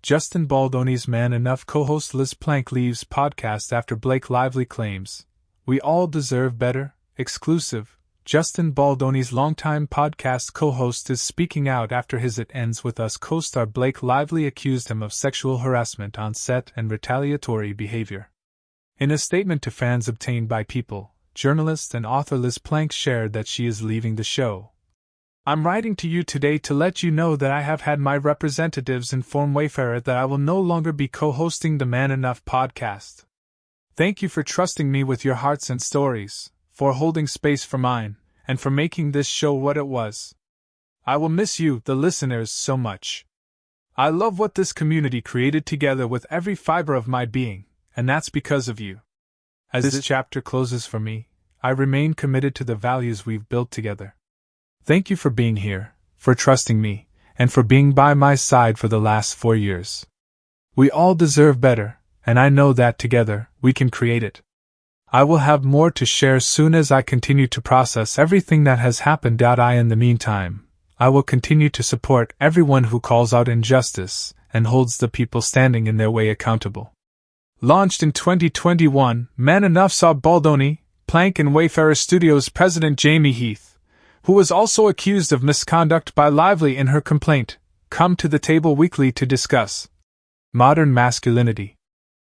Justin Baldoni's Man Enough co-host Liz Plank leaves podcast after Blake Lively claims, "We all deserve better." Exclusive. Justin Baldoni's longtime podcast co-host is speaking out after his It Ends With Us co-star Blake Lively accused him of sexual harassment on set and retaliatory behavior. In a statement to fans obtained by People, journalist and author Liz Plank shared that she is leaving the show. "I'm writing to you today to let you know that I have had my representatives inform Wayfarer that I will no longer be co-hosting the Man Enough podcast. Thank you for trusting me with your hearts and stories, for holding space for mine, and for making this show what it was. I will miss you, the listeners, so much. I love what this community created together with every fiber of my being, and that's because of you. As this chapter closes for me, I remain committed to the values we've built together. Thank you for being here, for trusting me, and for being by my side for the last 4 years. We all deserve better, and I know that together, we can create it. I will have more to share soon as I continue to process everything that has happened. In the meantime, I will continue to support everyone who calls out injustice and holds the people standing in their way accountable." Launched in 2021, Man Enough saw Baldoni, Plank and Wayfarer Studios president Jamie Heath, who was also accused of misconduct by Lively in her complaint, come to the table weekly to discuss modern masculinity.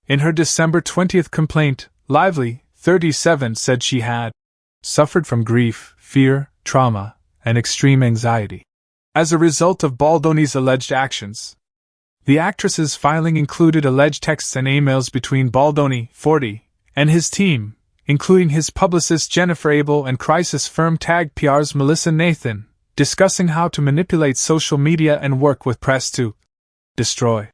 In her December 20th complaint, Lively, 37, said she had suffered from grief, fear, trauma, and extreme anxiety as a result of Baldoni's alleged actions. The actress's filing included alleged texts and emails between Baldoni, 40, and his team, including his publicist Jennifer Abel and crisis firm Tag PR's Melissa Nathan, discussing how to manipulate social media and work with press to destroy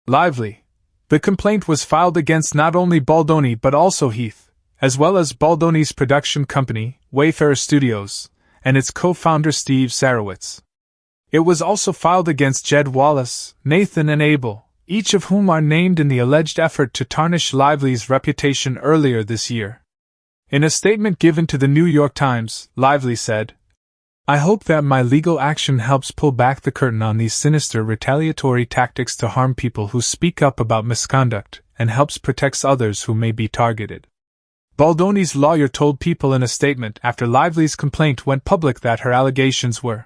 Lively. The complaint was filed against not only Baldoni but also Heath, as well as Baldoni's production company, Wayfarer Studios, and its co-founder Steve Sarowitz. It was also filed against Jed Wallace, Nathan and Abel, each of whom are named in the alleged effort to tarnish Lively's reputation earlier this year. In a statement given to the New York Times, Lively said, "I hope that my legal action helps pull back the curtain on these sinister retaliatory tactics to harm people who speak up about misconduct and helps protect others who may be targeted." Baldoni's lawyer told People in a statement after Lively's complaint went public that her allegations were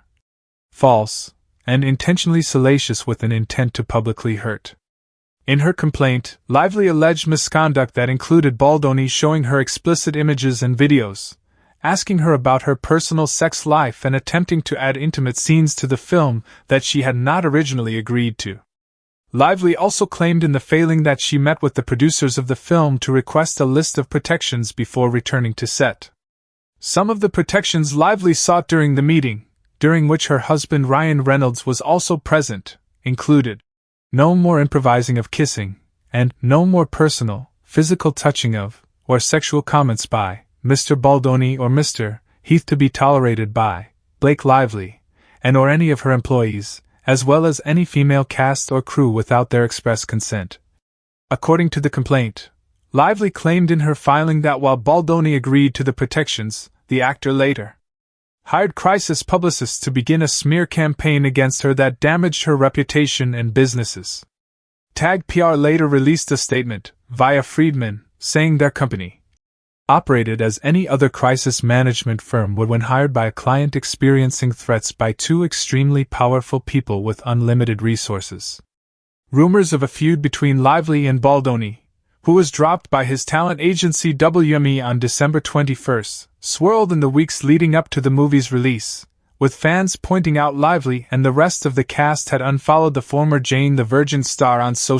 false and intentionally salacious with an intent to publicly hurt. In her complaint, Lively alleged misconduct that included Baldoni showing her explicit images and videos, asking her about her personal sex life and attempting to add intimate scenes to the film that she had not originally agreed to. Lively also claimed in the filing that she met with the producers of the film to request a list of protections before returning to set. Some of the protections Lively sought during the meeting, during which her husband Ryan Reynolds was also present, included no more improvising of kissing, and no more personal, physical touching of, or sexual comments by Mr. Baldoni or Mr. Heath to be tolerated by Blake Lively, and or any of her employees, as well as any female cast or crew without their express consent. According to the complaint, Lively claimed in her filing that while Baldoni agreed to the protections, the actor later hired crisis publicists to begin a smear campaign against her that damaged her reputation and businesses. Tag PR later released a statement, via Friedman, saying their company operated as any other crisis management firm would when hired by a client experiencing threats by two extremely powerful people with unlimited resources. Rumors of a feud between Lively and Baldoni, who was dropped by his talent agency WME on December 21, swirled in the weeks leading up to the movie's release, with fans pointing out Lively and the rest of the cast had unfollowed the former Jane the Virgin star on social